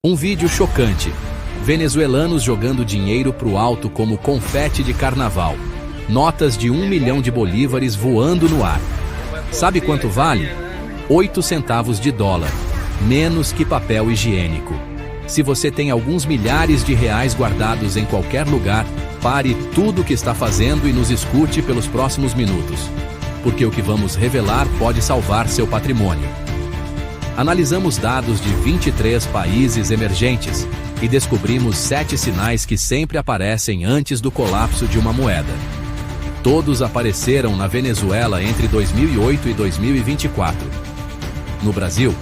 Um vídeo chocante. Venezuelanos jogando dinheiro pro alto como confete de carnaval. Notas de 1 milhão de bolívares voando no ar. Sabe quanto vale? 8 centavos de dólar. Menos que papel higiênico. Se você tem alguns milhares de reais guardados em qualquer lugar, pare tudo o que está fazendo e nos escute pelos próximos minutos. Porque o que vamos revelar pode salvar seu patrimônio. Analisamos dados de 23 países emergentes e descobrimos 7 sinais que sempre aparecem antes do colapso de uma moeda. Todos apareceram na Venezuela entre 2008 e 2024. No Brasil,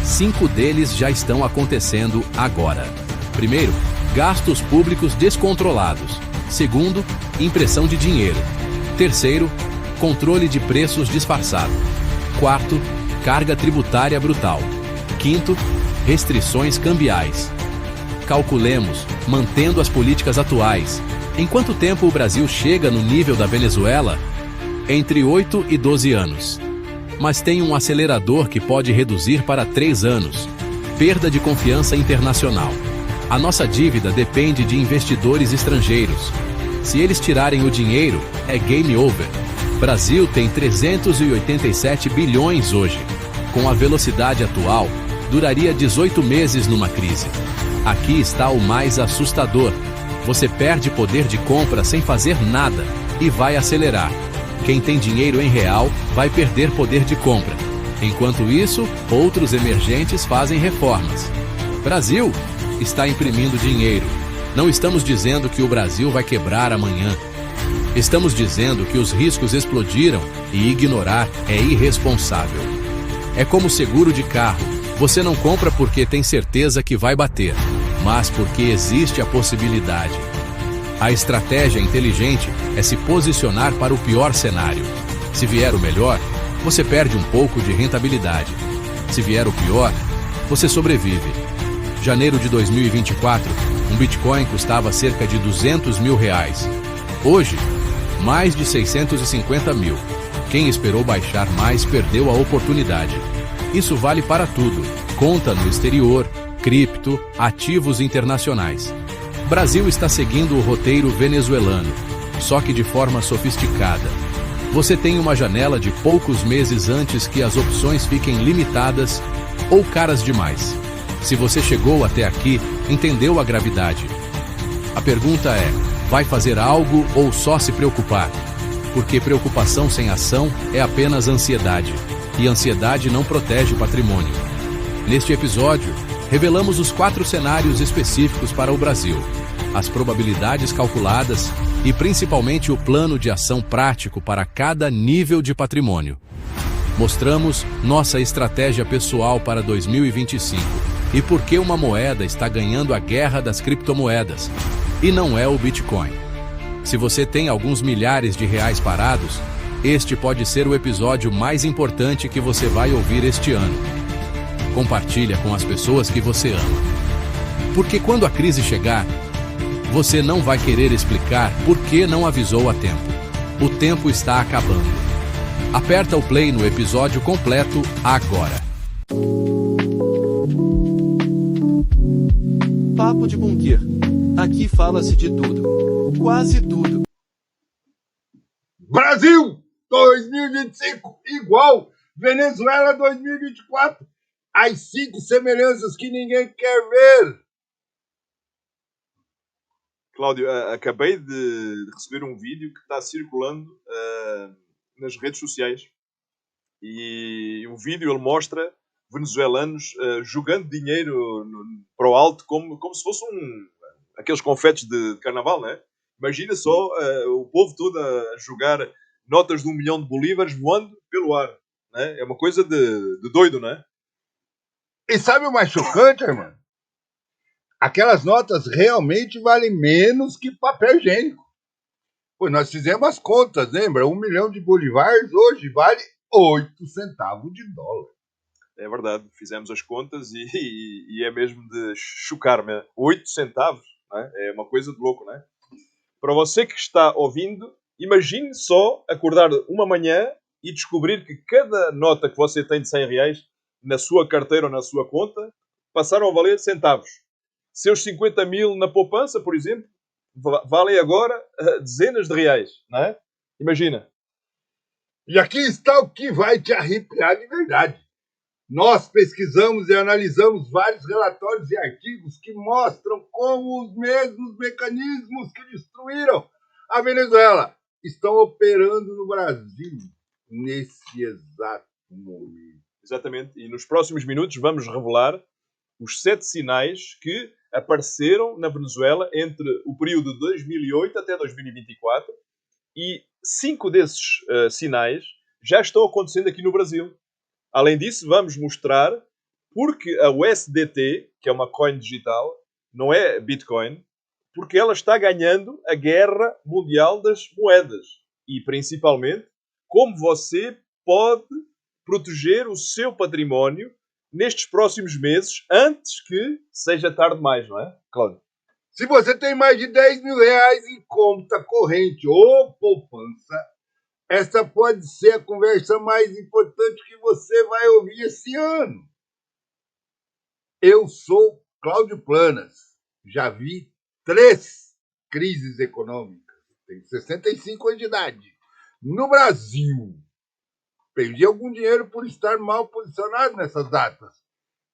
5 deles já estão acontecendo agora. Primeiro, gastos públicos descontrolados. Segundo, impressão de dinheiro. Terceiro, controle de preços disfarçado. Quarto, carga tributária brutal. Quinto, restrições cambiais. Calculemos, mantendo as políticas atuais, em quanto tempo o Brasil chega no nível da Venezuela? Entre 8 e 12 anos. Mas tem um acelerador que pode reduzir para 3 anos. Perda de confiança internacional. A nossa dívida depende de investidores estrangeiros. Se eles tirarem o dinheiro, é game over. Brasil tem 387 bilhões hoje. Com a velocidade atual, duraria 18 meses numa crise. Aqui está o mais assustador. Você perde poder de compra sem fazer nada e vai acelerar. Quem tem dinheiro em real vai perder poder de compra. Enquanto isso, outros emergentes fazem reformas. Brasil está imprimindo dinheiro. Não estamos dizendo que o Brasil vai quebrar amanhã. Estamos dizendo que os riscos explodiram e ignorar é irresponsável. É como seguro de carro. Você não compra porque tem certeza que vai bater, mas porque existe a possibilidade. A estratégia inteligente é se posicionar para o pior cenário. Se vier o melhor, você perde um pouco de rentabilidade. Se vier o pior, você sobrevive. Janeiro de 2024, um Bitcoin custava cerca de 200 mil reais. Hoje, mais de 650 mil. Quem esperou baixar mais perdeu a oportunidade. Isso vale para tudo: conta no exterior, cripto, ativos internacionais. Brasil está seguindo o roteiro venezuelano, só que de forma sofisticada. Você tem uma janela de poucos meses antes que as opções fiquem limitadas ou caras demais. Se você chegou até aqui, entendeu a gravidade. A pergunta é: vai fazer algo ou só se preocupar? Porque preocupação sem ação é apenas ansiedade, e ansiedade não protege o patrimônio. Neste episódio, revelamos os 4 cenários específicos para o Brasil, as probabilidades calculadas e principalmente o plano de ação prático para cada nível de patrimônio. Mostramos nossa estratégia pessoal para 2025 e por que uma moeda está ganhando a guerra das criptomoedas, e não é o Bitcoin. Se você tem alguns milhares de reais parados, este pode ser o episódio mais importante que você vai ouvir este ano. Compartilha com as pessoas que você ama. Porque quando a crise chegar, você não vai querer explicar por que não avisou a tempo. O tempo está acabando. Aperta o play no episódio completo agora. Papo de Bunker. Aqui fala-se de tudo. Quase tudo. Brasil 2025 igual Venezuela 2024. As 5 semelhanças que ninguém quer ver. Cláudio, acabei de receber um vídeo que está circulando nas redes sociais. E o vídeo ele mostra venezuelanos jogando dinheiro para o alto como se fosse aqueles confetes de carnaval, né? Imagina só o povo todo a jogar notas de 1 milhão de bolívares voando pelo ar. Né? É uma coisa de doido, né? E sabe o mais chocante, irmão? Aquelas notas realmente valem menos que papel higiênico. Pois nós fizemos as contas, lembra? 1 milhão de bolívares hoje vale 8 centavos de dólar. É verdade, fizemos as contas e é mesmo de chocar-me. 8 centavos, né? É uma coisa de louco, né? Para você que está ouvindo, imagine só acordar uma manhã e descobrir que cada nota que você tem de 100 reais na sua carteira ou na sua conta passaram a valer centavos. Seus 50 mil na poupança, por exemplo, valem agora dezenas de reais, não é? Imagina. E aqui está o que vai te arrepiar de verdade. Nós pesquisamos e analisamos vários relatórios e artigos que mostram como os mesmos mecanismos que destruíram a Venezuela estão operando no Brasil nesse exato momento. Exatamente. E nos próximos minutos vamos revelar os 7 sinais que apareceram na Venezuela entre o período de 2008 até 2024 e 5 desses sinais já estão acontecendo aqui no Brasil. Além disso, vamos mostrar porque a USDT, que é uma coin digital, não é Bitcoin, porque ela está ganhando a guerra mundial das moedas. E, principalmente, como você pode proteger o seu património nestes próximos meses, antes que seja tarde demais, não é, Cláudio? Se você tem mais de 10 mil reais em conta corrente ou poupança, essa pode ser a conversa mais importante que você vai ouvir esse ano. Eu sou Cláudio Planas. Já vi 3 crises econômicas. Tenho 65 anos de idade. No Brasil, perdi algum dinheiro por estar mal posicionado nessas datas.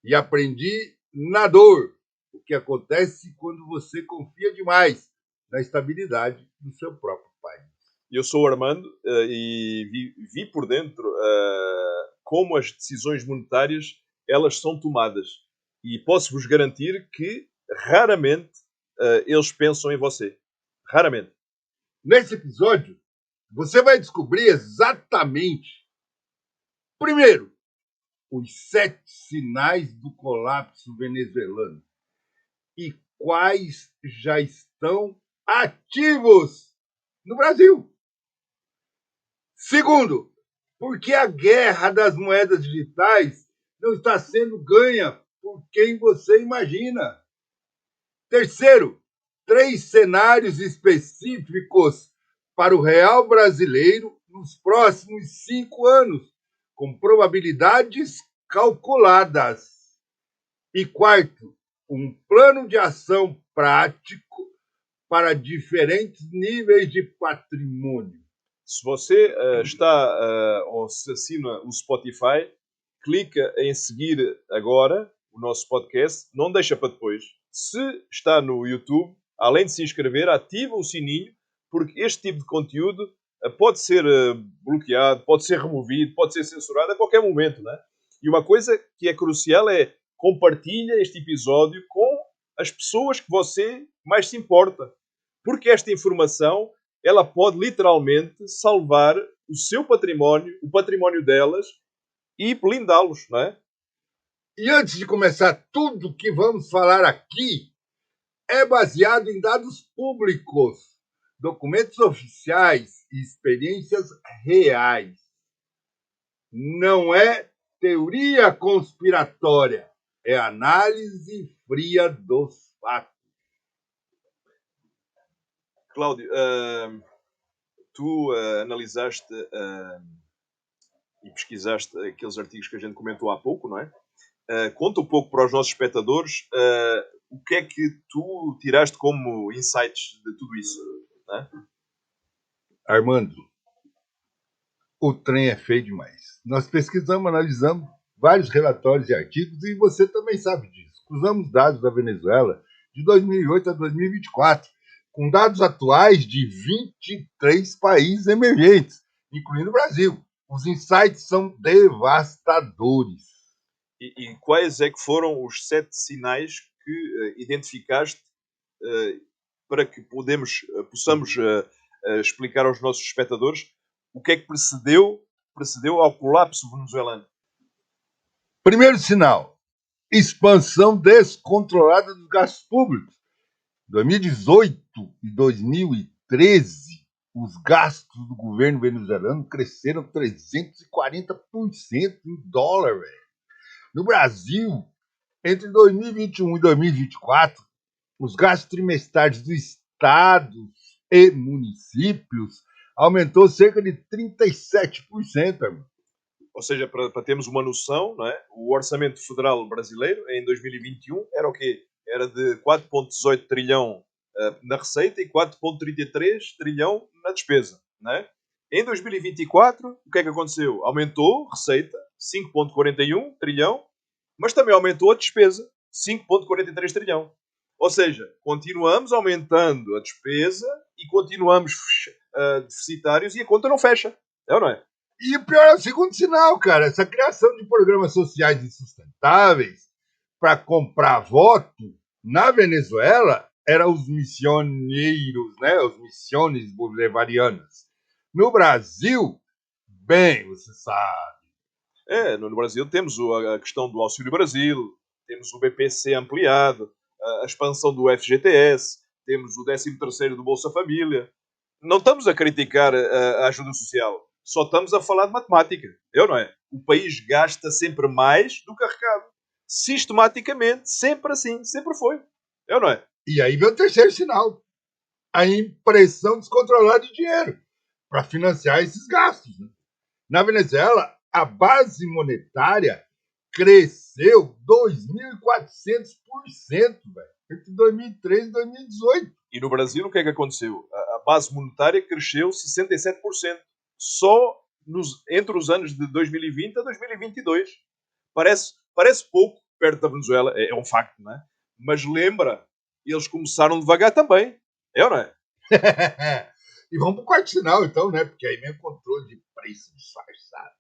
E aprendi na dor o que acontece quando você confia demais na estabilidade do seu próprio país. Eu sou o Armando e vi por dentro como as decisões monetárias elas são tomadas. E posso-vos garantir que raramente eles pensam em você. Raramente. Nesse episódio, você vai descobrir exatamente, primeiro, os 7 sinais do colapso venezuelano e quais já estão ativos no Brasil. Segundo, por que a guerra das moedas digitais não está sendo ganha por quem você imagina? Terceiro, 3 cenários específicos para o real brasileiro nos próximos 5 anos, com probabilidades calculadas. E quarto, um plano de ação prático para diferentes níveis de patrimônio. Se você está ou se assina o Spotify, clica em seguir agora o nosso podcast, não deixa para depois. Se está no YouTube, além de se inscrever, ativa o sininho, porque este tipo de conteúdo pode ser bloqueado, pode ser removido, pode ser censurado a qualquer momento, né? E uma coisa que é crucial é compartilha este episódio com as pessoas que você mais se importa. Porque esta informação ela pode literalmente salvar o seu património, o património delas e blindá-los, não é? E antes de começar, tudo que vamos falar aqui é baseado em dados públicos, documentos oficiais e experiências reais. Não é teoria conspiratória, é análise fria dos fatos. Cláudio, tu analisaste e pesquisaste aqueles artigos que a gente comentou há pouco, não é? Conta um pouco para os nossos espectadores o que é que tu tiraste como insights de tudo isso, não é? Armando, o trem é feio demais. Nós pesquisamos, analisamos vários relatórios e artigos e você também sabe disso. Cruzamos dados da Venezuela de 2008 a 2024, com dados atuais de 23 países emergentes, incluindo o Brasil. Os insights são devastadores. E quais é que foram os 7 sinais que identificaste para que possamos explicar aos nossos espectadores o que é que precedeu ao colapso venezuelano? Primeiro sinal, expansão descontrolada dos gastos públicos. Em 2018 e 2013, os gastos do governo venezuelano cresceram 340% em dólar, velho. No Brasil, entre 2021 e 2024, os gastos trimestrais dos estados e municípios aumentou cerca de 37%, irmão. Ou seja, para termos uma noção, não é? O orçamento federal brasileiro em 2021 era o quê? Era de 4,18 trilhão na receita e 4,33 trilhão na despesa, não é? Em 2024, o que é que aconteceu? Aumentou a receita, 5,41 trilhão, mas também aumentou a despesa, 5,43 trilhão. Ou seja, continuamos aumentando a despesa e continuamos deficitários e a conta não fecha. É ou não é? E o pior é o segundo sinal, cara. Essa criação de programas sociais insustentáveis para comprar voto na Venezuela eram os missioneiros, né? Os missiones bolivarianas. No Brasil, bem, você sabe. No Brasil temos a questão do Auxílio Brasil, temos o BPC ampliado, a expansão do FGTS, temos o 13º do Bolsa Família. Não estamos a criticar a ajuda social, só estamos a falar de matemática. É ou não é? O país gasta sempre mais do que arrecada. Sistematicamente, sempre assim, sempre foi. É ou não é? E aí vem o terceiro sinal. A impressão descontrolada de dinheiro para financiar esses gastos. Né? Na Venezuela, a base monetária cresceu 2.400%, velho, entre 2013 e 2018. E no Brasil, o que é que aconteceu? A base monetária cresceu 67%. Só entre os anos de 2020 a 2022. Parece pouco perto da Venezuela. É um facto, não é? Mas lembra, eles começaram devagar também. É ou não é? E vamos para o quarto sinal, então, né? Porque aí vem o controle de preço disfarçado.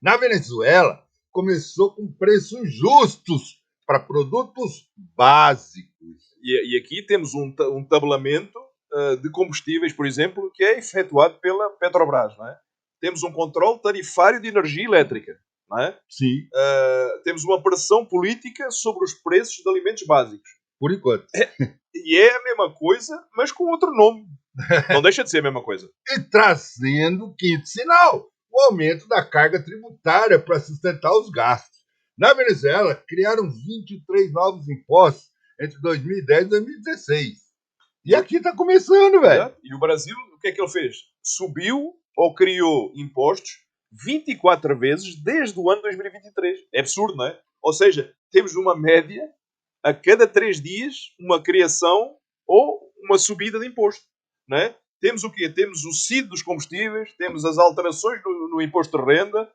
Na Venezuela, começou com preços justos para produtos básicos. E aqui temos um tabelamento de combustíveis, por exemplo, que é efetuado pela Petrobras, não é? Temos um controle tarifário de energia elétrica, não é? Sim. Temos uma pressão política sobre os preços de alimentos básicos. Por enquanto. E é a mesma coisa, mas com outro nome. Não deixa de ser a mesma coisa. E trazendo o quinto sinal, o aumento da carga tributária para sustentar os gastos. Na Venezuela, criaram 23 novos impostos entre 2010 e 2016. E aqui está começando, velho. E o Brasil, o que é que ele fez? Subiu ou criou impostos 24 vezes desde o ano 2023. É absurdo, não é? Ou seja, temos uma média a cada 3 dias uma criação ou uma subida de imposto. Não é? Temos o quê? Temos o CID dos combustíveis, temos as alterações no imposto de renda,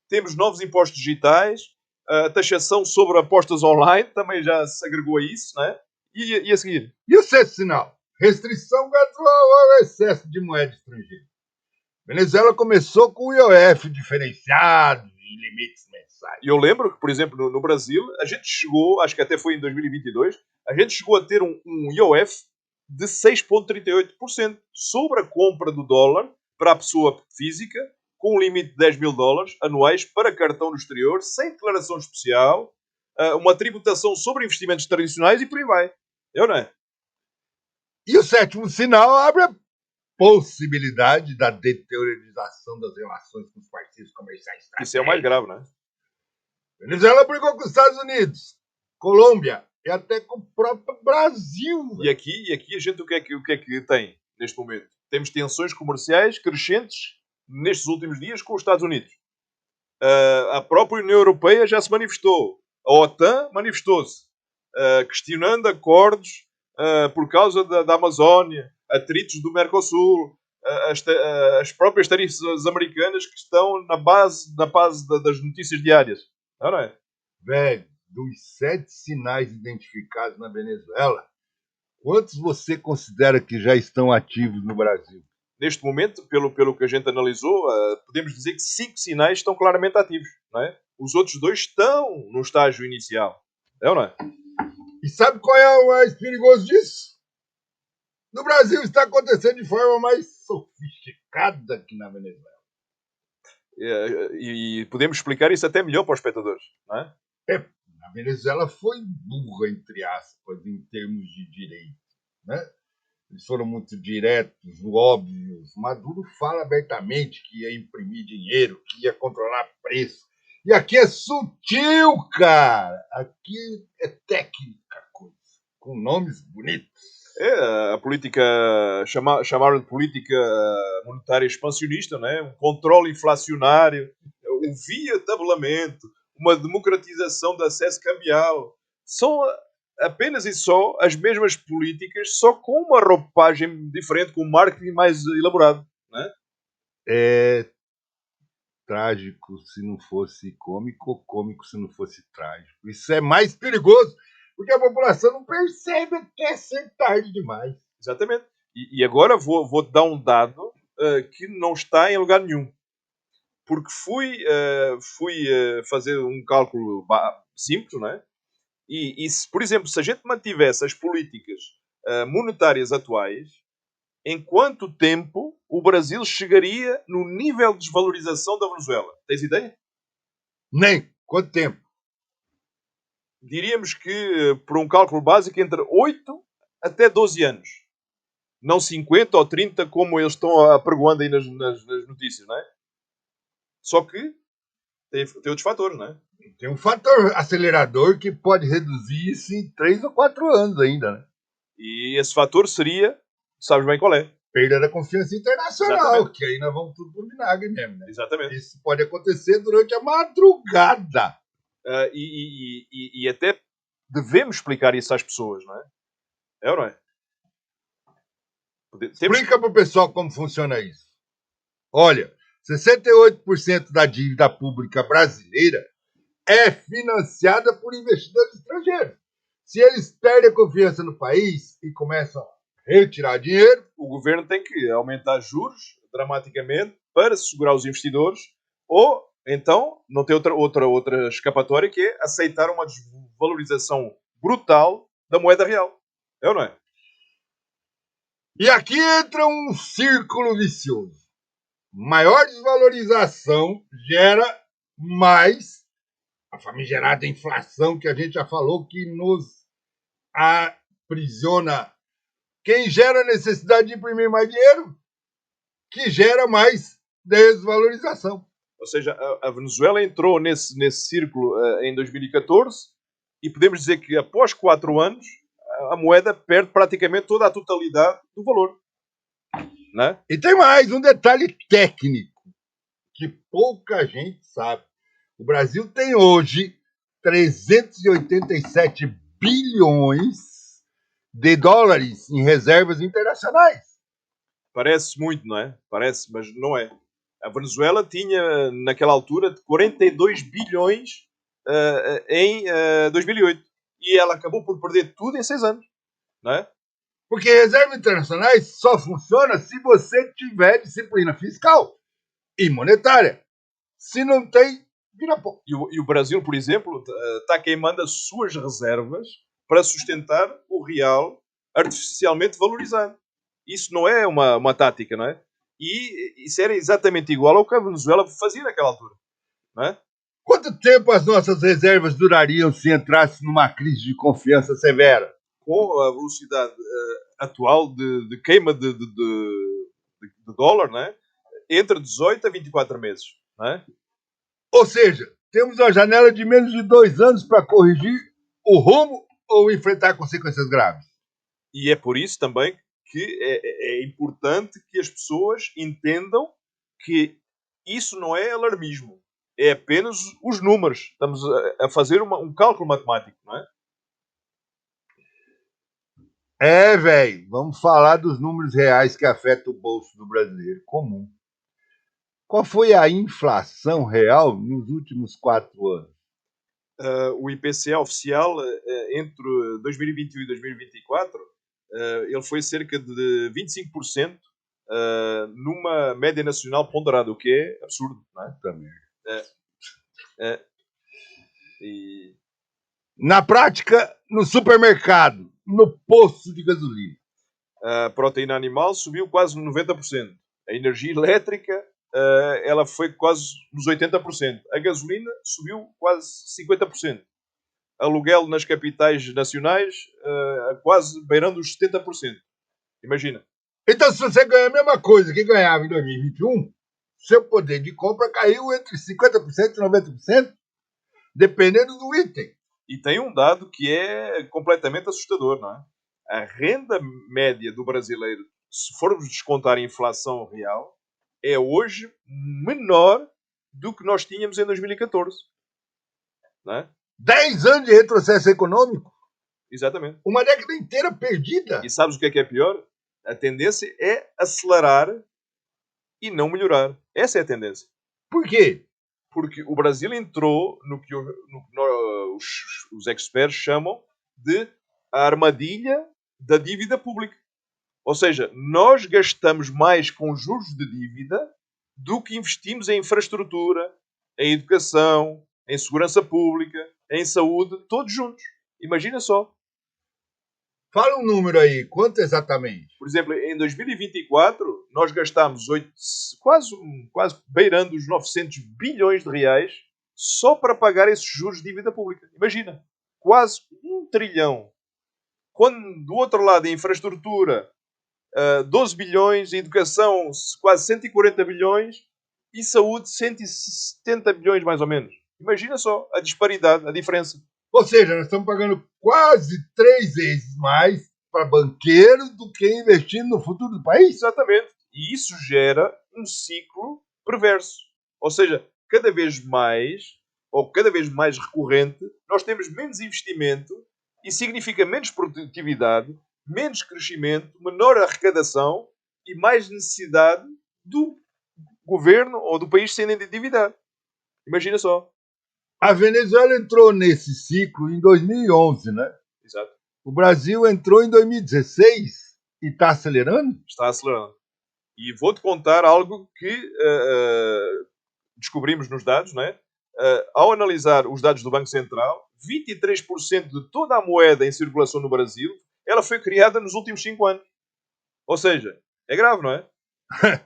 temos novos impostos digitais, a taxação sobre apostas online também já se agregou a isso, não é? E a seguir? E o sexto sinal? Restrição gradual ao excesso de moeda estrangeira. Venezuela começou com o IOF diferenciado em limites mensais. E eu lembro que, por exemplo, no Brasil, a gente chegou, acho que até foi em 2022, a gente chegou a ter um IOF de 6,38% sobre a compra do dólar para a pessoa física, com um limite de 10 mil dólares anuais para cartão no exterior, sem declaração especial, uma tributação sobre investimentos tradicionais e por aí vai. Não é? E o sétimo sinal abre a possibilidade da deteriorização das relações com os parceiros comerciais. Isso é o mais grave, não é? Venezuela brigou com os Estados Unidos, Colômbia e até com o próprio Brasil. E aqui a gente o que é que tem neste momento? Temos tensões comerciais crescentes nestes últimos dias com os Estados Unidos. A própria União Europeia já se manifestou. A OTAN manifestou-se, questionando acordos por causa da Amazónia, atritos do Mercosul, as próprias tarifas americanas que estão na base das notícias diárias. Não é? Velho, dos 7 sinais identificados na Venezuela, quantos você considera que já estão ativos no Brasil? Neste momento, pelo que a gente analisou, podemos dizer que 5 sinais estão claramente ativos. Não é? Os outros 2 estão no estágio inicial. É ou não é? E sabe qual é o mais perigoso disso? No Brasil está acontecendo de forma mais sofisticada que na Venezuela. E podemos explicar isso até melhor para os espectadores, não é? A Venezuela foi burra, entre aspas, em termos de direito, né? Eles foram muito diretos, óbvios. Maduro fala abertamente que ia imprimir dinheiro, que ia controlar preço. E aqui é sutil, cara. Aqui é técnica, com nomes bonitos. A política, chamaram de política monetária expansionista, não é? Um controle inflacionário, um via tabelamento, uma democratização do acesso cambial. São apenas e só as mesmas políticas, só com uma roupagem diferente, com um marketing mais elaborado. Não é? É trágico se não fosse cômico, ou cômico se não fosse trágico. Isso é mais perigoso, porque a população não percebe até ser tarde demais. Exatamente. E agora vou dar um dado que não está em lugar nenhum. Porque fui fazer um cálculo simples, não é? E se, por exemplo, se a gente mantivesse as políticas monetárias atuais, em quanto tempo o Brasil chegaria no nível de desvalorização da Venezuela? Tens ideia? Nem. Quanto tempo? Diríamos que, por um cálculo básico, entre 8 até 12 anos. Não 50 ou 30, como eles estão apregoando aí nas notícias, não é? Só que tem outros fatores, não é? Tem um fator acelerador que pode reduzir isso em 3 ou 4 anos ainda, né? E esse fator seria, sabes bem qual é? Perda da confiança internacional, Exatamente. que aí nós vamos tudo pro vinagre mesmo, né? Exatamente. Isso pode acontecer durante a madrugada. E até devemos explicar isso às pessoas, não é? É ou não é? Explica pro pessoal como funciona isso. Olha, 68% da dívida pública brasileira é financiada por investidores estrangeiros. Se eles perdem a confiança no país e começam a retirar dinheiro, o governo tem que aumentar juros dramaticamente para segurar os investidores, ou então não tem outra escapatória, que é aceitar uma desvalorização brutal da moeda real. É ou não é? E aqui entra um círculo vicioso. Maior desvalorização gera mais a famigerada inflação, que a gente já falou, que nos aprisiona. Quem gera a necessidade de imprimir mais dinheiro, que gera mais desvalorização. Ou seja, a Venezuela entrou nesse círculo em 2014 e podemos dizer que após 4 anos a moeda perde praticamente toda a totalidade do valor. Não é? E tem mais um detalhe técnico que pouca gente sabe. O Brasil tem hoje 387 bilhões de dólares em reservas internacionais. Parece muito, não é? Parece, mas não é. A Venezuela tinha, naquela altura, 42 bilhões em 2008. E ela acabou por perder tudo em 6 anos. Não é? Porque reservas internacionais só funciona se você tiver disciplina fiscal e monetária. Se não tem, vira pó. E o Brasil, por exemplo, está queimando as suas reservas para sustentar o real artificialmente valorizado. Isso não é uma tática, não é? E isso era exatamente igual ao que a Venezuela fazia naquela altura. Não é? Quanto tempo as nossas reservas durariam se entrasse numa crise de confiança severa? Com a velocidade atual de queima de dólar, não é? Entre 18 a 24 meses. Não é? Ou seja, temos uma janela de menos de 2 anos para corrigir o rumo ou enfrentar consequências graves. E é por isso também que é importante que as pessoas entendam que isso não é alarmismo. É apenas os números. Estamos a fazer um cálculo matemático, não é? É, velho. Vamos falar dos números reais que afetam o bolso do brasileiro comum. Qual foi a inflação real nos últimos 4 anos? O IPCA oficial, entre 2021 e 2024, ele foi cerca de 25% numa média nacional ponderada, o que é absurdo, não é? Também. E Na prática, no supermercado, no posto de gasolina. a proteína animal subiu quase 90%. A energia elétrica, ela foi quase nos 80%. A gasolina subiu quase 50%. Aluguel nas capitais nacionais, quase beirando os 70%. Imagina. Então, se você ganha a mesma coisa que ganhava em 2021, seu poder de compra caiu entre 50% e 90%, dependendo do item. E tem um dado que é completamente assustador, não é? A renda média do brasileiro, se formos descontar a inflação real, é hoje menor do que nós tínhamos em 2014. Não é? 10 anos de retrocesso econômico? Exatamente. Uma década inteira perdida. E sabes o que é pior? A tendência é acelerar e não melhorar. Essa é a tendência. Por quê? Porque o Brasil entrou no que os experts chamam de a armadilha da dívida pública. Ou seja, nós gastamos mais com juros de dívida do que investimos em infraestrutura, em educação, em segurança pública, em saúde, todos juntos. Imagina só. Fala um número aí, quanto exatamente? Por exemplo, em 2024, nós gastámos quase beirando os 900 bilhões de reais só para pagar esses juros de dívida pública. Imagina, quase 1 trilhão. Quando do outro lado, em infraestrutura, 12 bilhões, em educação, quase 140 bilhões e saúde, 170 bilhões mais ou menos. Imagina só a disparidade, a diferença. Ou seja, nós estamos pagando quase 3 vezes mais para banqueiros do que investindo no futuro do país. Exatamente. E isso gera um ciclo perverso. Ou seja, cada vez mais recorrente, nós temos menos investimento e significa menos produtividade, menos crescimento, menor arrecadação e mais necessidade do governo ou do país sendo endividado. Imagina só. A Venezuela entrou nesse ciclo em 2011, né? Exato. O Brasil entrou em 2016 e está acelerando? Está acelerando. E vou-te contar algo que descobrimos nos dados, não é? Ao analisar os dados do Banco Central, 23% de toda a moeda em circulação no Brasil, ela foi criada nos últimos 5 anos. Ou seja, é grave, não é?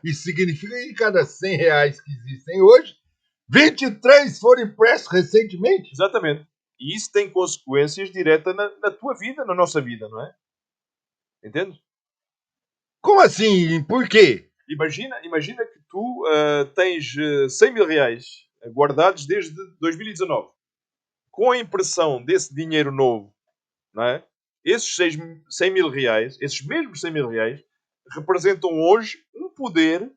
Isso significa que cada 100 reais que existem hoje, 23 foram impressos recentemente? Exatamente. E isso tem consequências diretas na tua vida, na nossa vida, não é? Entende? Como assim? Por quê? Imagina que tu tens 100 mil reais guardados desde 2019. Com a impressão desse dinheiro novo, não é? Esses 100 mil reais, esses mesmos 100 mil reais, representam hoje um poder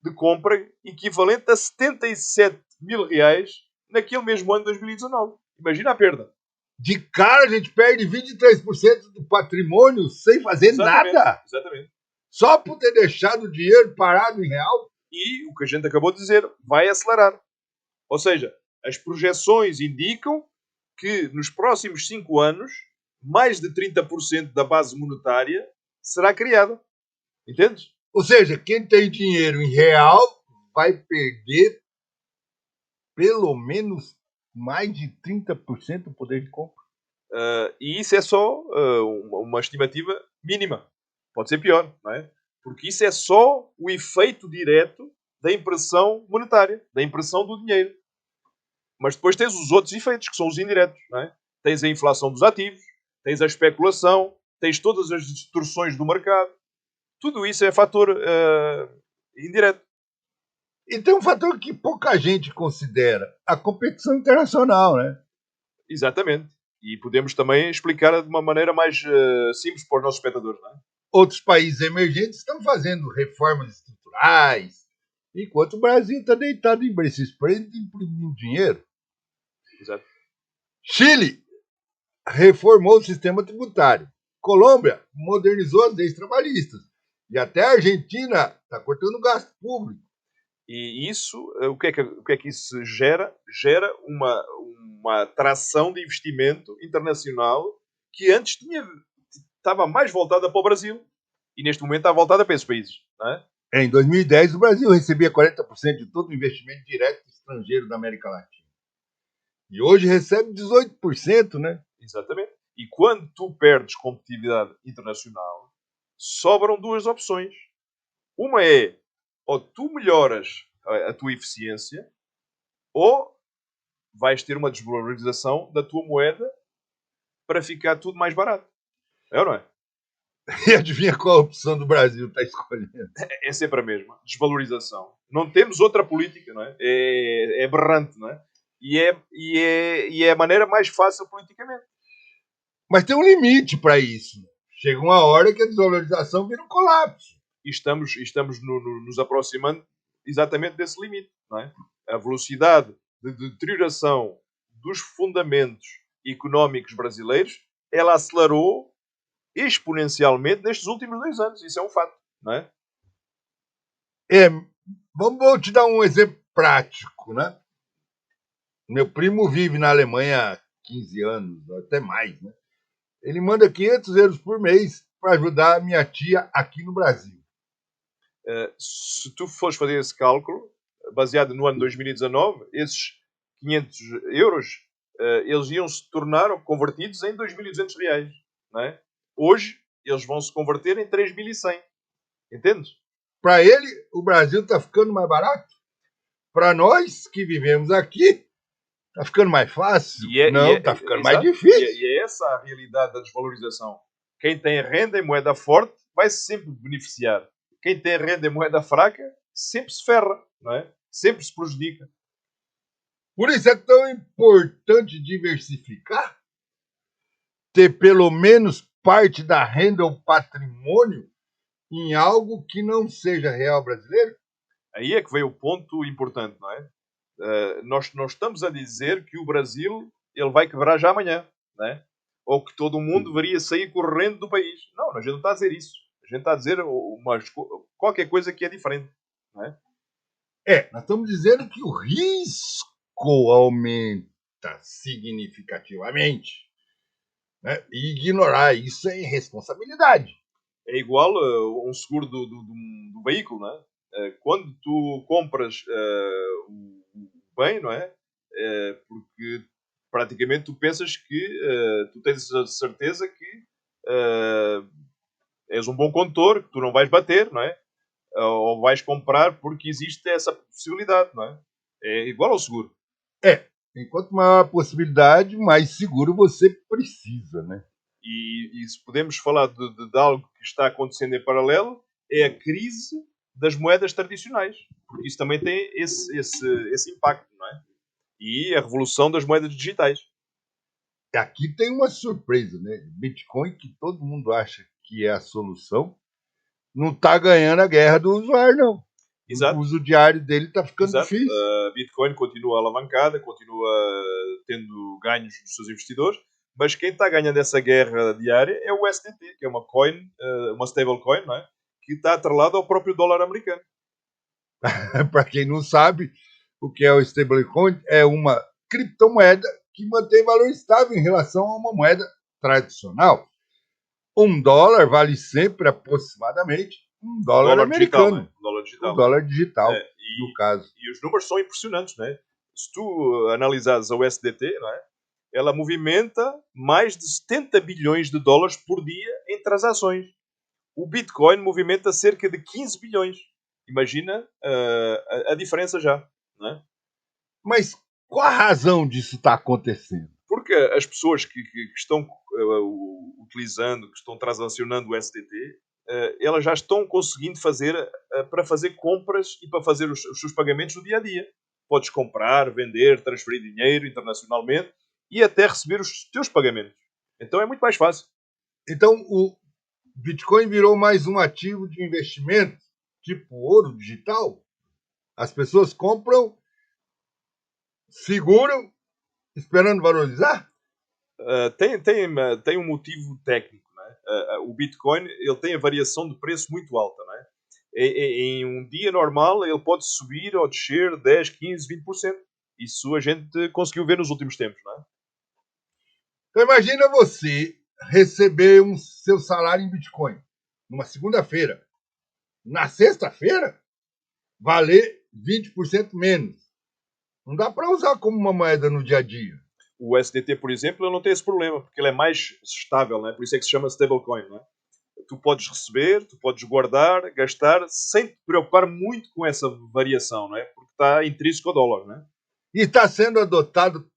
de compra equivalente a 77 mil reais naquele mesmo ano de 2019. Imagina a perda. De cara a gente perde 23% do patrimônio sem fazer nada. Exatamente. Só por ter deixado o dinheiro parado em real. E o que a gente acabou de dizer, vai acelerar. Ou seja, as projeções indicam que nos próximos 5 anos, mais de 30% da base monetária será criada. Entendes? Ou seja, quem tem dinheiro em real vai perder pelo menos mais de 30% do poder de compra. E isso é só uma estimativa mínima. Pode ser pior, não é? Porque isso é só o efeito direto da impressão monetária, da impressão do dinheiro. Mas depois tens os outros efeitos, que são os indiretos, não é? Tens a inflação dos ativos, tens a especulação, tens todas as distorções do mercado. Tudo isso é fator indireto. E tem um fator que pouca gente considera, a competição internacional, né? Exatamente. E podemos também explicar de uma maneira mais simples para os nossos espectadores, não é? Outros países emergentes estão fazendo reformas estruturais, enquanto o Brasil está deitado em berço esplêndido imprimindo dinheiro. Exato. Chile reformou o sistema tributário. Colômbia modernizou as leis trabalhistas. E até a Argentina está cortando gasto público. E isso, o que é que isso gera? Gera uma atração de investimento internacional que antes estava mais voltada para o Brasil. E neste momento está voltada para esses países. Não é? Em 2010, o Brasil recebia 40% de todo o investimento direto estrangeiro da América Latina. E hoje recebe 18%, né? Exatamente. E quando tu perdes competitividade internacional, sobram duas opções. Uma é, ou tu melhoras a tua eficiência, ou vais ter uma desvalorização da tua moeda para ficar tudo mais barato. É ou não é? E adivinha qual a opção do Brasil está escolhendo? É sempre a mesma. Desvalorização. Não temos outra política, não é? É aberrante, não é? E é a maneira mais fácil politicamente. Mas tem um limite para isso. Chega uma hora que a desvalorização vira um colapso. E estamos nos aproximando exatamente desse limite, não é? A velocidade de deterioração dos fundamentos económicos brasileiros, ela acelerou exponencialmente nestes últimos 2 anos. Isso é um fato, não é? Vou te dar um exemplo prático, né? Meu primo vive na Alemanha há 15 anos, até mais, né? Ele manda 500 euros por mês para ajudar a minha tia aqui no Brasil. Se tu fores fazer esse cálculo, baseado no ano 2019, esses 500 euros, eles iam se tornar convertidos em 2.200 reais, não é? Hoje, eles vão se converter em 3.100. Entende? Para ele, o Brasil está ficando mais barato. Para nós que vivemos aqui, está ficando mais fácil. Não, está ficando mais difícil. E é essa a realidade da desvalorização. Quem tem renda em moeda forte vai sempre beneficiar. Quem tem renda em moeda fraca sempre se ferra, não é? Sempre se prejudica. Por isso é tão importante diversificar, ter pelo menos parte da renda ou patrimônio em algo que não seja real brasileiro. Aí é que veio o ponto importante, não é? Nós estamos a dizer que o Brasil ele vai quebrar já amanhã, não é? Ou que todo mundo deveria sair correndo do país. Não, a gente não está a dizer isso. A gente está a dizer qualquer coisa que é diferente, não é? Nós estamos dizendo que o risco aumenta significativamente, né? E ignorar isso é irresponsabilidade. É igual um seguro do veículo, não é? Quando tu compras o bem, não é? Porque praticamente tu pensas que tu tens a certeza que és um bom condutor, que tu não vais bater, não é? Ou vais comprar porque existe essa possibilidade, não é? É igual ao seguro. Enquanto maior a possibilidade, mais seguro você precisa, né? E se podemos falar de algo que está acontecendo em paralelo, é a crise das moedas tradicionais. Porque isso também tem esse impacto, não é? E a revolução das moedas digitais. Aqui tem uma surpresa, né? Bitcoin, que todo mundo acha que é a solução, não está ganhando a guerra do usuário, não. Exato. O uso diário dele está ficando Exato. difícil. Bitcoin continua alavancada, continua tendo ganhos dos seus investidores, mas quem está ganhando essa guerra diária é o USDT, que é uma coin, uma stablecoin, não é? Que está atrelado ao próprio dólar americano. Para quem não sabe, o que é o stablecoin é uma criptomoeda que mantém valor estável em relação a uma moeda tradicional. $1 vale sempre aproximadamente $1 americano. Digital, né? Dólar digital. O dólar digital, no caso. E os números são impressionantes, não é? Se tu analisares a USDT, não é? Ela movimenta mais de 70 bilhões de dólares por dia em transações. O Bitcoin movimenta cerca de 15 bilhões. Imagina a diferença já, não é? Mas qual a razão disso está acontecendo? Porque as pessoas que estão utilizando, que estão transacionando o SDT, elas já estão conseguindo para fazer compras e para fazer os seus pagamentos no dia a dia. Podes comprar, vender, transferir dinheiro internacionalmente e até receber os teus pagamentos. Então é muito mais fácil. Então o Bitcoin virou mais um ativo de investimento, tipo ouro digital? As pessoas compram, seguram, esperando valorizar? Tem um motivo técnico, não é? O Bitcoin ele tem a variação de preço muito alta, não é? Em um dia normal ele pode subir ou descer 10, 15, 20%. Isso a gente conseguiu ver nos últimos tempos, não é? Então imagina você receber seu salário em Bitcoin numa segunda-feira. Na sexta-feira, valer 20% menos. Não dá para usar como uma moeda no dia a dia. O USDT, por exemplo, ele não tem esse problema, porque ele é mais estável, não é? Por isso é que se chama stablecoin, não é? Tu podes receber, tu podes guardar, gastar, sem te preocupar muito com essa variação, não é? Porque está intrínseco ao dólar, não é? E está sendo adotado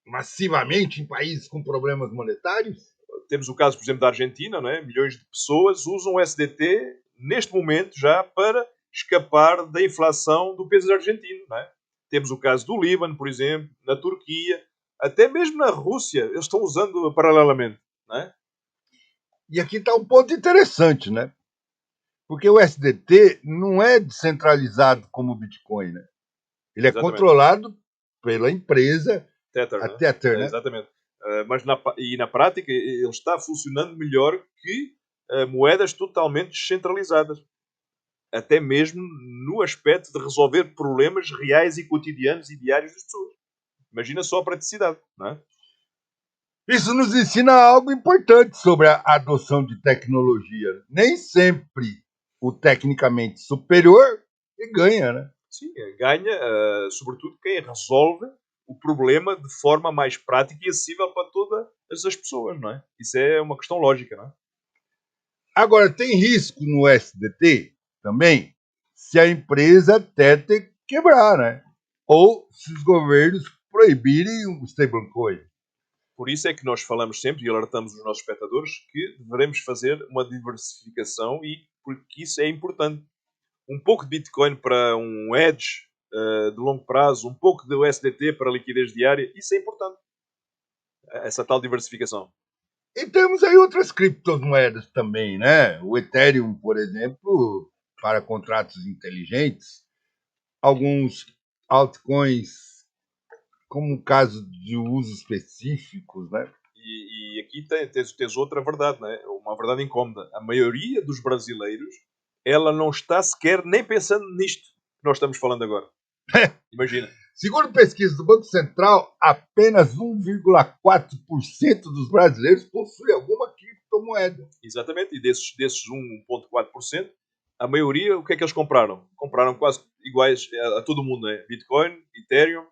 massivamente em países com problemas monetários? Temos o caso, por exemplo, da Argentina, não é? Milhões de pessoas usam o SDT neste momento já para escapar da inflação do peso argentino, não é? Temos o caso do Líbano, por exemplo, na Turquia, até mesmo na Rússia, eles estão usando paralelamente, não é? E aqui está um ponto interessante, né? Porque o SDT não é descentralizado como o Bitcoin, né? Ele é Exatamente. controlado pela empresa, Tether, a né? Tether, né? Exatamente. Mas na prática ele está funcionando melhor que moedas totalmente descentralizadas. Até mesmo no aspecto de resolver problemas reais e cotidianos e diários das pessoas. Imagina só a praticidade, não é? Isso nos ensina algo importante sobre a adoção de tecnologia. Nem sempre o tecnicamente superior ganha, né? Sim, ganha, sobretudo, quem resolve o problema de forma mais prática e acessível para todas as pessoas, não é? Isso é uma questão lógica, não é? Agora, tem risco no SDT também se a empresa Tether quebrar, né? Ou se os governos proibirem o stablecoin. Por isso é que nós falamos sempre e alertamos os nossos espectadores que devemos fazer uma diversificação e porque isso é importante. Um pouco de Bitcoin para um hedge de longo prazo, um pouco de USDT para liquidez diária, isso é importante. Essa tal diversificação. E temos aí outras criptomoedas também, né? O Ethereum, por exemplo, para contratos inteligentes. Alguns altcoins, como o caso de usos específicos, né? E aqui tens outra verdade, né? Uma verdade incómoda. A maioria dos brasileiros, ela não está sequer nem pensando nisto que nós estamos falando agora. Imagina. Segundo pesquisa do Banco Central, apenas 1,4% dos brasileiros possuem alguma criptomoeda. Exatamente. E desses 1,4%, a maioria, o que é que eles compraram? Compraram quase iguais a todo mundo, né? Bitcoin, Ethereum,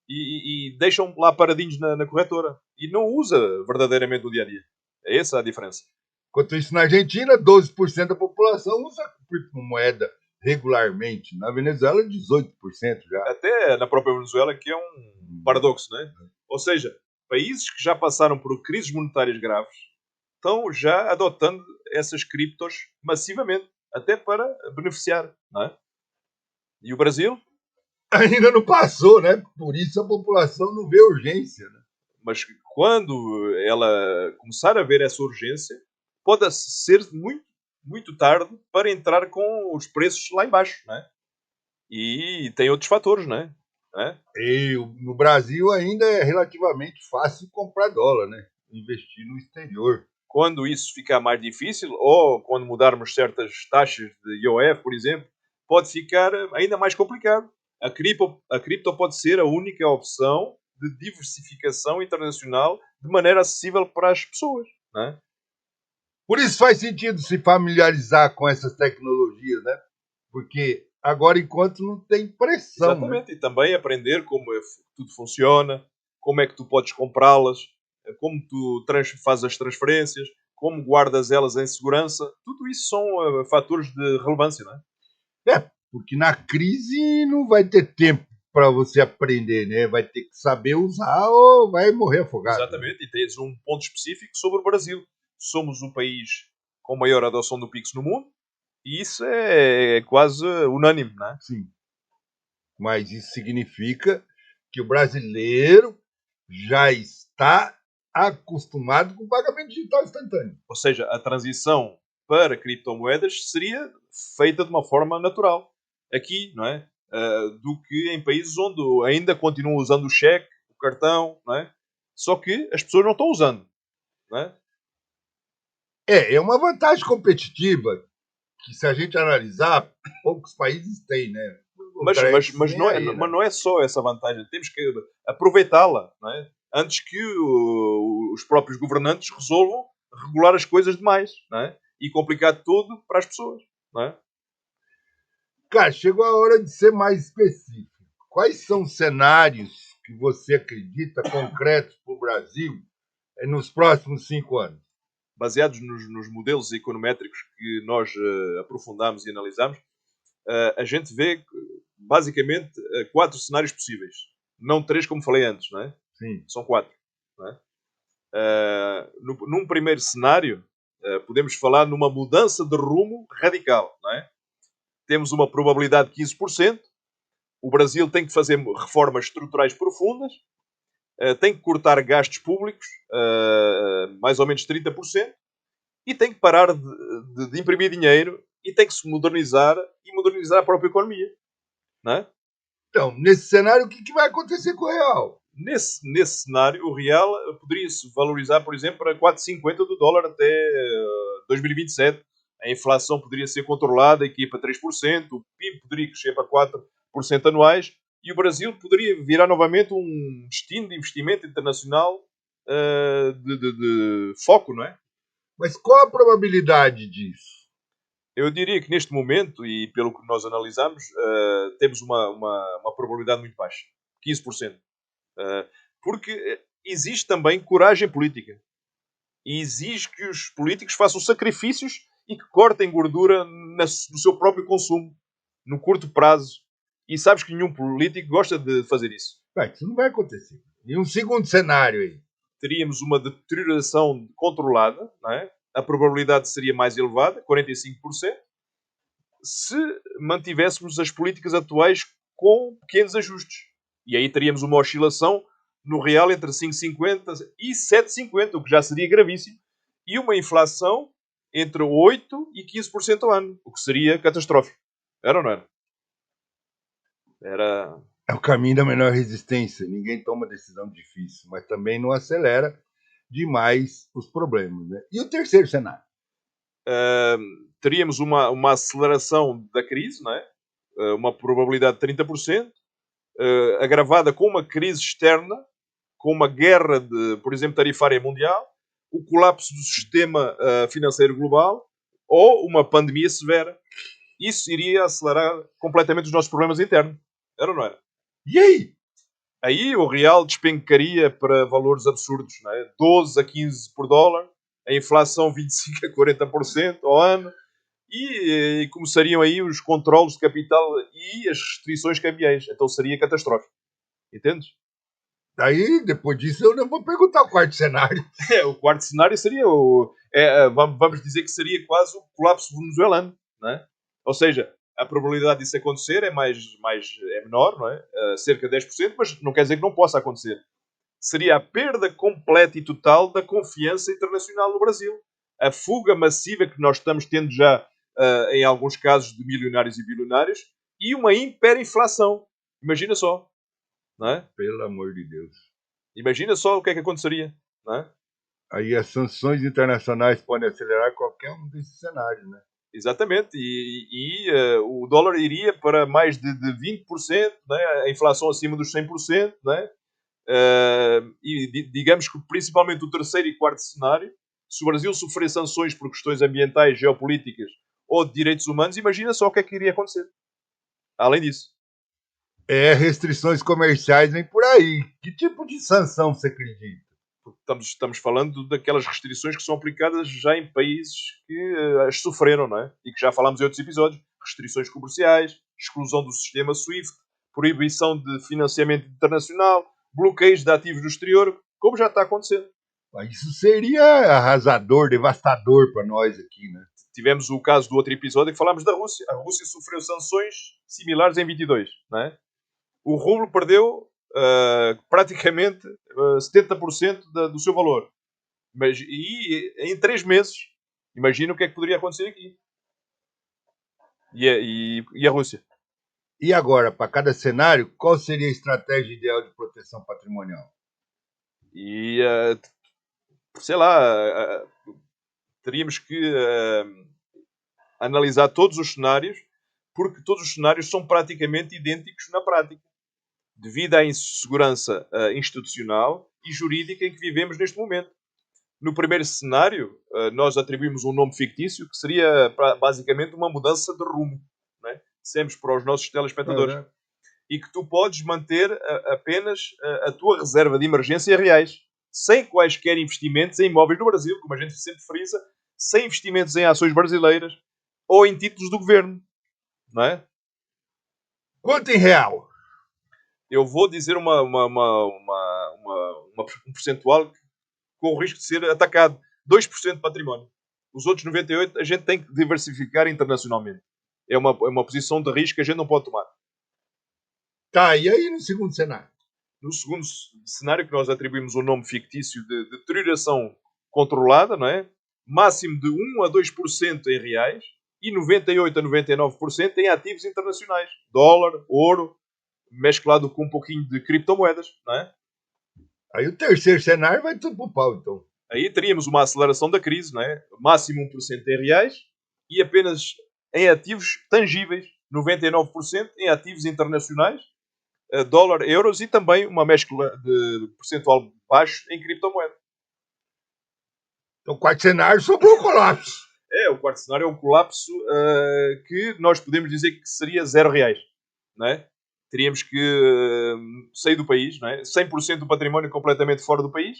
e deixam lá paradinhos na corretora. E não usa verdadeiramente no dia a dia. É essa a diferença. Enquanto isso, na Argentina, 12% da população usa criptomoeda regularmente. Na Venezuela, 18% já. Até na própria Venezuela, que é um paradoxo, né? Ou seja, países que já passaram por crises monetárias graves estão já adotando essas criptos massivamente, até para beneficiar, não é? E o Brasil? Ainda não passou, né? Por isso a população não vê urgência, né? Mas quando ela começar a ver essa urgência, pode ser muito, muito tarde para entrar com os preços lá embaixo, não é? E tem outros fatores, não é? E no Brasil ainda é relativamente fácil comprar dólar, né? Investir no exterior. Quando isso ficar mais difícil, ou quando mudarmos certas taxas de IOF, por exemplo, pode ficar ainda mais complicado. A cripto pode ser a única opção de diversificação internacional de maneira acessível para as pessoas, não é? Por isso faz sentido se familiarizar com essas tecnologias, né? Porque agora, enquanto não tem pressão. Exatamente, Né? e também aprender como tudo funciona, como é que tu podes comprá-las, como tu fazes as transferências, como guardas elas em segurança. Tudo isso são fatores de relevância, não é? É, porque na crise não vai ter tempo para você aprender, né? Vai ter que saber usar ou vai morrer afogado. Exatamente, e tens um ponto específico sobre o Brasil. Somos o país com maior adoção do Pix no mundo e isso é quase unânime, não é? Sim. Mas isso significa que o brasileiro já está acostumado com o pagamento digital instantâneo. Ou seja, a transição para criptomoedas seria feita de uma forma natural. Aqui, não é? Do que em países onde ainda continuam usando o cheque, o cartão, não é? Só que as pessoas não estão usando, não é? É uma vantagem competitiva que, se a gente analisar, poucos países têm, né? Mas não é só essa vantagem. Temos que aproveitá-la, não é? Antes que os próprios governantes resolvam regular as coisas demais, não é? E complicar tudo para as pessoas, não é? Cara, chegou a hora de ser mais específico. Quais são os cenários que você acredita concretos para o Brasil nos próximos 5 anos? Baseados nos modelos econométricos que nós aprofundamos e analisamos, a gente vê basicamente 4 cenários possíveis. Não 3, como falei antes, não é? Sim. São 4. Não é? Num primeiro cenário, podemos falar numa mudança de rumo radical, não é? Temos uma probabilidade de 15%. O Brasil tem que fazer reformas estruturais profundas, tem que cortar gastos públicos, mais ou menos 30%, e tem que parar de imprimir dinheiro e tem que se modernizar e modernizar a própria economia. Não é? Então, nesse cenário, o que vai acontecer com o real? Nesse cenário, o real poderia se valorizar, por exemplo, para 4,50 do dólar até 2027. A inflação poderia ser controlada aqui para 3%, o PIB poderia crescer para 4% anuais e o Brasil poderia virar novamente um destino de investimento internacional de foco, não é? Mas qual a probabilidade disso? Eu diria que neste momento, e pelo que nós analisamos, temos uma probabilidade muito baixa, 15%. Porque existe também coragem política. E exige que os políticos façam sacrifícios e que cortem gordura no seu próprio consumo, no curto prazo. E sabes que nenhum político gosta de fazer isso. Isso não vai acontecer. E um segundo cenário aí? Teríamos uma deterioração controlada, não é? A probabilidade seria mais elevada, 45%, se mantivéssemos as políticas atuais com pequenos ajustes. E aí teríamos uma oscilação no real entre 5,50 e 7,50, o que já seria gravíssimo. E uma inflação entre 8% e 15% ao ano, o que seria catastrófico. Era ou não era? Era... É o caminho da menor resistência. Ninguém toma decisão difícil, mas também não acelera demais os problemas. Né? E o terceiro cenário? Teríamos uma aceleração da crise, não é? Uma probabilidade de 30%, agravada com uma crise externa, com uma guerra, por exemplo, tarifária mundial, o colapso do sistema financeiro global ou uma pandemia severa. Isso iria acelerar completamente os nossos problemas internos. Era ou não era? E aí? Aí o real despencaria para valores absurdos, não é? 12 a 15 por dólar, a inflação 25 a 40% ao ano e começariam aí os controlos de capital e as restrições cambiais. Então seria catastrófico. Entendes? Daí, depois disso, eu não vou perguntar o quarto cenário. O quarto cenário seria vamos dizer que seria quase o colapso venezuelano, não é? Ou seja, a probabilidade disso acontecer é menor, não é? Cerca de 10%, mas não quer dizer que não possa acontecer. Seria a perda completa e total da confiança internacional no Brasil. A fuga massiva que nós estamos tendo já em alguns casos de milionários e bilionários e uma hiperinflação. Imagina só. Não é? Pelo amor de Deus. Imagina só o que é que aconteceria. Não é? Aí as sanções internacionais podem acelerar qualquer um desses cenários, né? Exatamente. O dólar iria para mais de 20%, né? A inflação acima dos 100%. Né? E digamos que principalmente o terceiro e quarto cenário, se o Brasil sofrer sanções por questões ambientais, geopolíticas ou de direitos humanos, imagina só o que é que iria acontecer. Além disso. Restrições comerciais vem por aí. Que tipo de sanção você acredita? Estamos falando daquelas restrições que são aplicadas já em países que as sofreram, não é? E que já falámos em outros episódios. Restrições comerciais, exclusão do sistema SWIFT, proibição de financiamento internacional, bloqueios de ativos no exterior, como já está acontecendo. Isso seria arrasador, devastador para nós aqui, né? Tivemos o caso do outro episódio que falámos da Rússia. A Rússia sofreu sanções similares em 22, não é? O rublo perdeu praticamente 70% do seu valor. E em 3 meses, imagina o que é que poderia acontecer aqui. E a Rússia? E agora, para cada cenário, qual seria a estratégia ideal de proteção patrimonial? Sei lá, teríamos que analisar todos os cenários, porque todos os cenários são praticamente idênticos na prática, devido à insegurança institucional e jurídica em que vivemos neste momento. No primeiro cenário, nós atribuímos um nome fictício que seria basicamente uma mudança de rumo, não é? Dissemos para os nossos telespectadores. E que tu podes manter apenas a tua reserva de emergência reais, sem quaisquer investimentos em imóveis no Brasil, como a gente sempre frisa, sem investimentos em ações brasileiras ou em títulos do governo, não é? Quanto em real? Eu vou dizer um percentual com o risco de ser atacado. 2% de património. Os outros 98% a gente tem que diversificar internacionalmente. É uma posição de risco que a gente não pode tomar. Tá, e aí no segundo cenário? No segundo cenário, que nós atribuímos um nome fictício de deterioração controlada, não é? Máximo de 1 a 2% em reais e 98 a 99% em ativos internacionais. Dólar, ouro, mesclado com um pouquinho de criptomoedas, não é? Aí o terceiro cenário vai tudo pro pau, então. Aí teríamos uma aceleração da crise, não é? Máximo 1% em reais e apenas em ativos tangíveis, 99% em ativos internacionais, dólar, euros e também uma mescla de percentual baixo em criptomoeda. Então, o quarto cenário sobrou o colapso. O quarto cenário é um colapso que nós podemos dizer que seria R$0, não é? Teríamos que sair do país, não é? 100% do património completamente fora do país,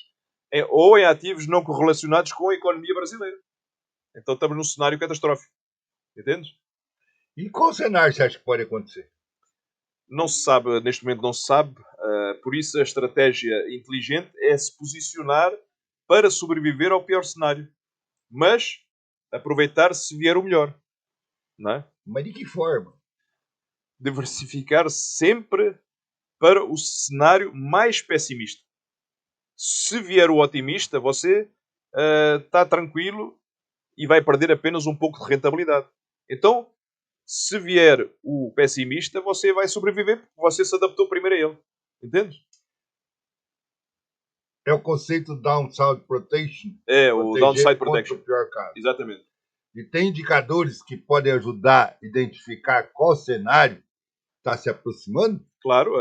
ou em ativos não correlacionados com a economia brasileira. Então estamos num cenário catastrófico. Entendes? E qual cenário você acha que pode acontecer? Não se sabe, neste momento não se sabe, por isso a estratégia inteligente é se posicionar para sobreviver ao pior cenário, mas aproveitar se vier o melhor, não é? Mas de que forma? Diversificar sempre para o cenário mais pessimista. Se vier o otimista, você está tranquilo e vai perder apenas um pouco de rentabilidade. Então, se vier o pessimista, você vai sobreviver porque você se adaptou primeiro a ele. Entende? É o conceito downside protection. É, o downside contra protection. o pior caso. Exatamente. E tem indicadores que podem ajudar a identificar qual cenário está se aproximando? Claro,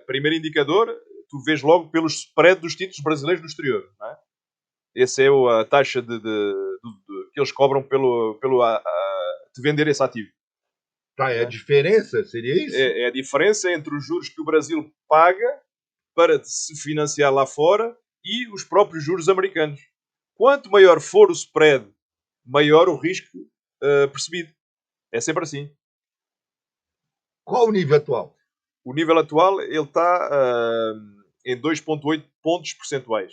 primeiro indicador, tu vês logo pelos spread dos títulos brasileiros no exterior. Não é? Essa é a taxa que eles cobram pelo de vender esse ativo. Tá, é a diferença? Seria isso? É a diferença entre os juros que o Brasil paga para se financiar lá fora e os próprios juros americanos. Quanto maior for o spread, maior o risco percebido. É sempre assim. Qual o nível atual? O nível atual ele está em 2,8 pontos percentuais.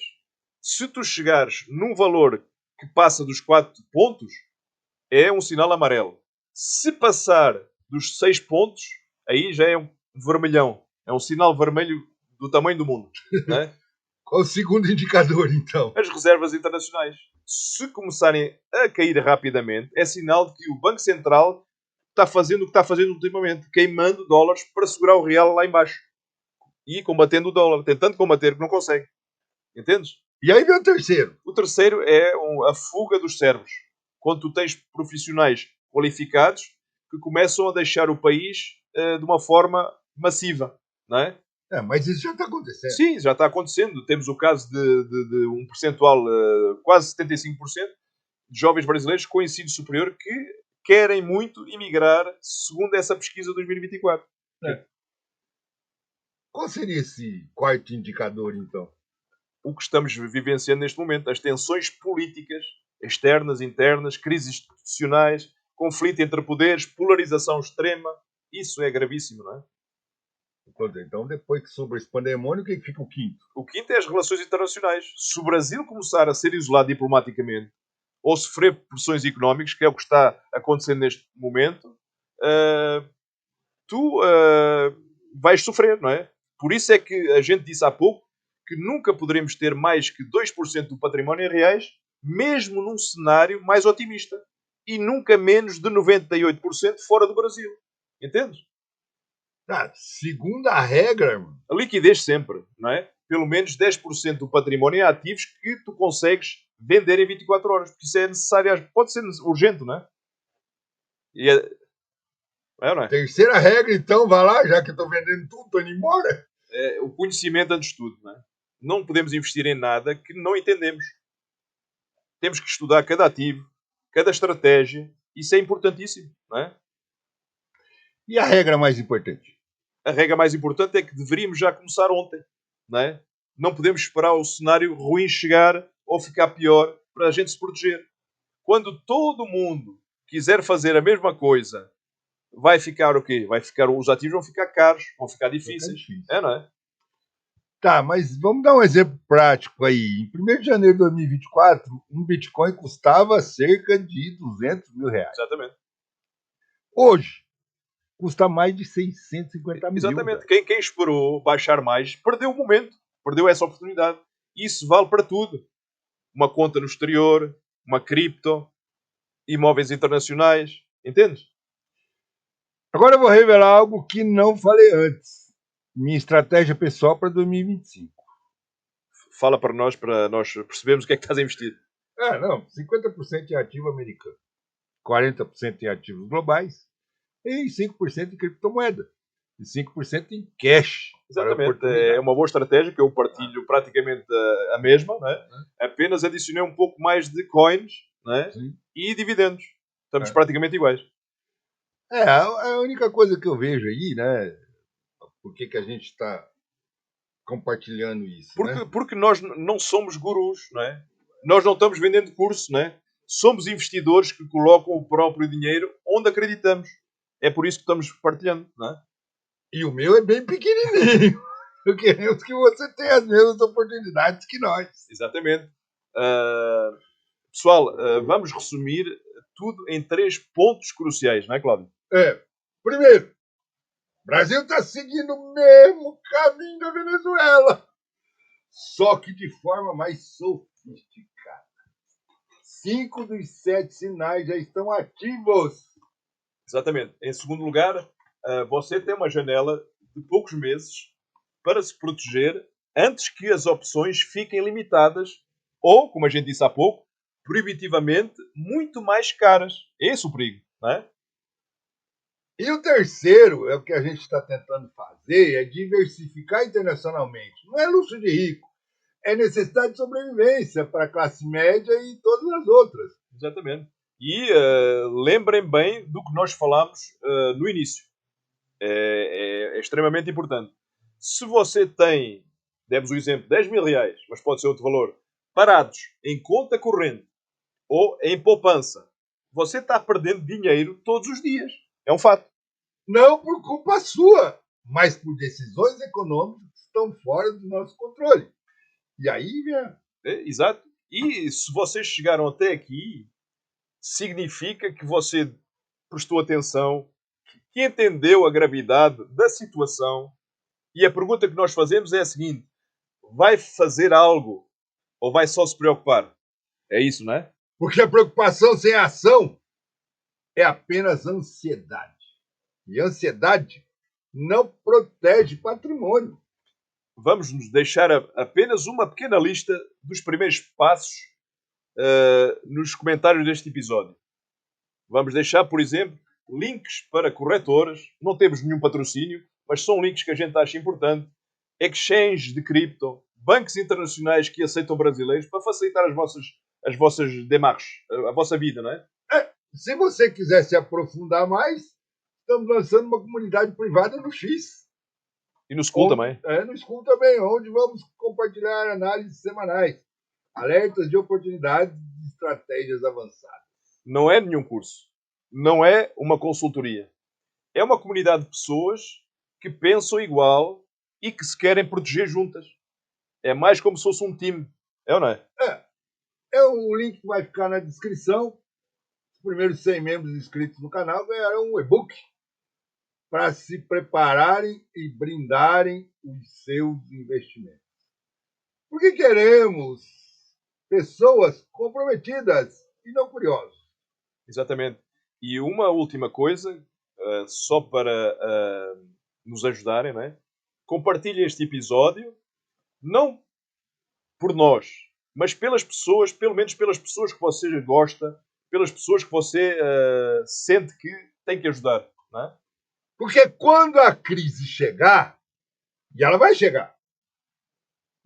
Se tu chegares num valor que passa dos 4 pontos, é um sinal amarelo. Se passar dos 6 pontos, aí já é um vermelhão. É um sinal vermelho do tamanho do mundo. Não é? Qual o segundo indicador, então? As reservas internacionais. Se começarem a cair rapidamente, é sinal de que o Banco Central está fazendo o que está fazendo ultimamente, queimando dólares para segurar o real lá em baixo. E combatendo o dólar. Tentando combater, que não consegue. Entendes? E aí vem o terceiro. O terceiro é a fuga dos cérebros. Quando tu tens profissionais qualificados que começam a deixar o país de uma forma massiva. Não é? Mas isso já está acontecendo. Sim, já está acontecendo. Temos o caso de um percentual, quase 75%, de jovens brasileiros com ensino superior que querem muito emigrar, segundo essa pesquisa de 2024. Qual seria esse quarto indicador, então? O que estamos vivenciando neste momento, as tensões políticas, externas, internas, crises institucionais, conflito entre poderes, polarização extrema, isso é gravíssimo, não é? Então, depois que sobra esse pandemônio, o que fica o quinto? O quinto é as relações internacionais. Se o Brasil começar a ser isolado diplomaticamente ou sofrer pressões económicas, que é o que está acontecendo neste momento, tu vais sofrer, não é? Por isso é que a gente disse há pouco que nunca poderemos ter mais que 2% do património em reais, mesmo num cenário mais otimista. E nunca menos de 98% fora do Brasil. Entendes? Segundo a regra, irmão. A liquidez sempre, não é? Pelo menos 10% do património em ativos que tu consegues vender em 24 horas. Porque isso é necessário, pode ser urgente, não é? E ou não é? Terceira regra, então, vai lá, já que eu estou vendendo tudo, estou indo embora. O conhecimento antes de tudo, não é? Não podemos investir em nada que não entendemos. Temos que estudar cada ativo, cada estratégia. Isso é importantíssimo, não é? E a regra mais importante? A regra mais importante é que deveríamos já começar ontem, não é? Não podemos esperar o cenário ruim chegar ou ficar pior para a gente se proteger. Quando todo mundo quiser fazer a mesma coisa, vai ficar o quê? Os ativos vão ficar caros, vão ficar difíceis. Não é? Tá, mas vamos dar um exemplo prático aí. Em 1º de janeiro de 2024, um Bitcoin custava cerca de R$200 mil. Exatamente. Hoje, custa mais de 650 mil. Exatamente. Quem esperou baixar mais, perdeu o momento. Perdeu essa oportunidade. Isso vale para tudo. Uma conta no exterior, uma cripto, imóveis internacionais. Entendes? Agora eu vou revelar algo que não falei antes. minha estratégia pessoal para 2025. Fala para nós percebermos o que é que estás a investir. Não, 50% em ativo americano, 40% em ativos globais e 5% em criptomoeda. E 5% em cash. Exatamente, é uma boa estratégia que eu partilho praticamente a mesma, não é? Apenas adicionei um pouco mais de coins, não é? E dividendos. Estamos praticamente iguais. A única coisa que eu vejo aí, né? Por que a gente está compartilhando isso? Porque nós não somos gurus, não é? Nós não estamos vendendo curso, não é? Somos investidores que colocam o próprio dinheiro onde acreditamos. É por isso que estamos partilhando, não é? E o meu é bem pequenininho. Queremos que você tenha as mesmas oportunidades que nós. Exatamente. Pessoal, vamos resumir tudo em 3 pontos cruciais, não é, Cláudio? Primeiro, o Brasil está seguindo o mesmo caminho da Venezuela, só que de forma mais sofisticada. 5 dos 7 sinais já estão ativos. Exatamente. Em segundo lugar, você tem uma janela de poucos meses para se proteger antes que as opções fiquem limitadas ou, como a gente disse há pouco, proibitivamente muito mais caras. Esse é o perigo, não é? E o terceiro, é o que a gente está tentando fazer, é diversificar internacionalmente. Não é luxo de rico, é necessidade de sobrevivência para a classe média e todas as outras. Exatamente. E lembrem bem do que nós falámos no início. É extremamente importante. Se você tem, demos o exemplo, 10 mil reais, mas pode ser outro valor, parados em conta corrente ou em poupança, você está perdendo dinheiro todos os dias. É um fato. Não por culpa sua, mas por decisões econômicas que estão fora do nosso controle. E aí, exato. E se vocês chegaram até aqui, significa que você prestou atenção, que entendeu a gravidade da situação. E a pergunta que nós fazemos é a seguinte: vai fazer algo ou vai só se preocupar? É isso, não é? Porque a preocupação sem ação é apenas ansiedade. E ansiedade não protege patrimônio. Vamos nos deixar apenas uma pequena lista dos primeiros passos nos comentários deste episódio. Vamos deixar, por exemplo, links para corretoras. Não temos nenhum patrocínio, mas são links que a gente acha importante. Exchange de cripto, bancos internacionais que aceitam brasileiros para facilitar as vossas demarches, a vossa vida, não é? Se você quiser se aprofundar mais, estamos lançando uma comunidade privada no X. E no School também. No School também, onde vamos compartilhar análises semanais, alertas de oportunidades e estratégias avançadas. Não é nenhum curso. Não é uma consultoria. É uma comunidade de pessoas que pensam igual e que se querem proteger juntas. É mais como se fosse um time. É ou não é? O link vai ficar na descrição. Os primeiros 100 membros inscritos no canal ganharão um e-book para se prepararem e brindarem os seus investimentos. Porque queremos pessoas comprometidas e não curiosas. Exatamente. E uma última coisa, só para nos ajudarem, não é? Compartilhem este episódio, não por nós, mas pelas pessoas, pelo menos pelas pessoas que você gosta, pelas pessoas que você sente que tem que ajudar, não é? Porque quando a crise chegar, e ela vai chegar,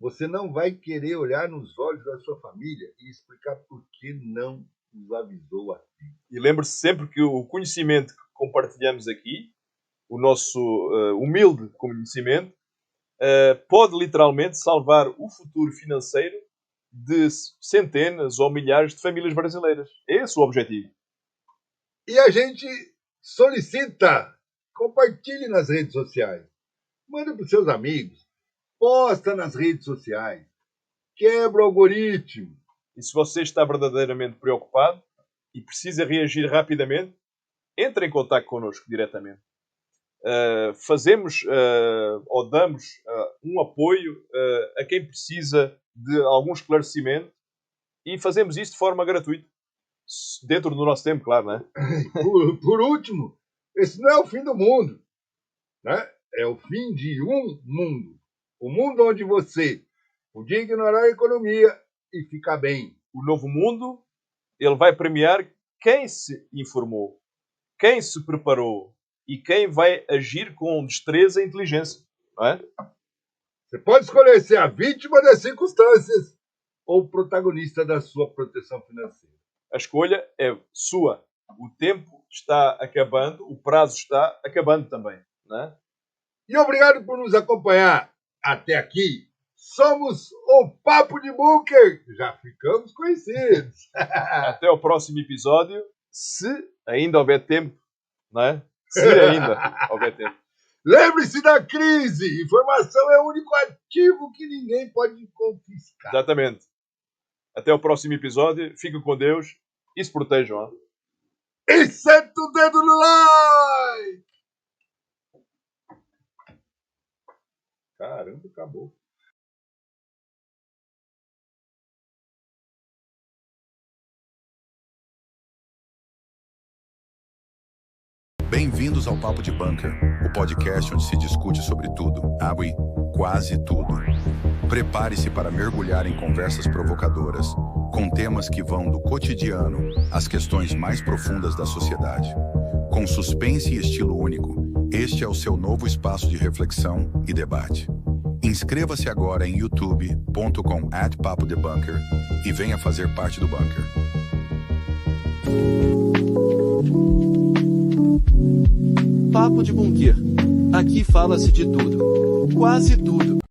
você não vai querer olhar nos olhos da sua família e explicar por que não nos avisou assim. E lembre-se sempre que o conhecimento que compartilhamos aqui, o nosso humilde conhecimento, pode literalmente salvar o futuro financeiro de centenas ou milhares de famílias brasileiras. Esse é o objetivo. E a gente solicita, compartilhe nas redes sociais, manda para os seus amigos, posta nas redes sociais, quebra o algoritmo. E se você está verdadeiramente preocupado e precisa reagir rapidamente, entre em contato connosco diretamente. Fazemos ou damos um apoio a quem precisa de algum esclarecimento e fazemos isso de forma gratuita. Dentro do nosso tempo, claro, não é? Por último, esse não é o fim do mundo, né? é o fim de um mundo. O mundo onde você podia ignorar a economia e ficar bem. O novo mundo, ele vai premiar quem se informou, quem se preparou e quem vai agir com destreza e inteligência. Não é? Você pode escolher ser a vítima das circunstâncias ou o protagonista da sua proteção financeira. A escolha é sua. O tempo está acabando, o prazo está acabando também. Não é? E obrigado por nos acompanhar até aqui. Somos o Papo de Bunker. Já ficamos conhecidos. Até o próximo episódio, se ainda houver tempo. Não é? Se ainda houver tempo. Lembre-se da crise. Informação é o único ativo que ninguém pode confiscar. Exatamente. Até o próximo episódio. Fiquem com Deus e se protejam. Ó. E senta o dedo no like. Caramba, acabou. Bem-vindos ao Papo de Bunker, o podcast onde se discute sobre tudo, quase tudo. Prepare-se para mergulhar em conversas provocadoras, com temas que vão do cotidiano às questões mais profundas da sociedade. Com suspense e estilo único, este é o seu novo espaço de reflexão e debate. Inscreva-se agora em youtube.com/papodebunker e venha fazer parte do bunker. Papo de Bunker. Aqui fala-se de tudo. Quase tudo.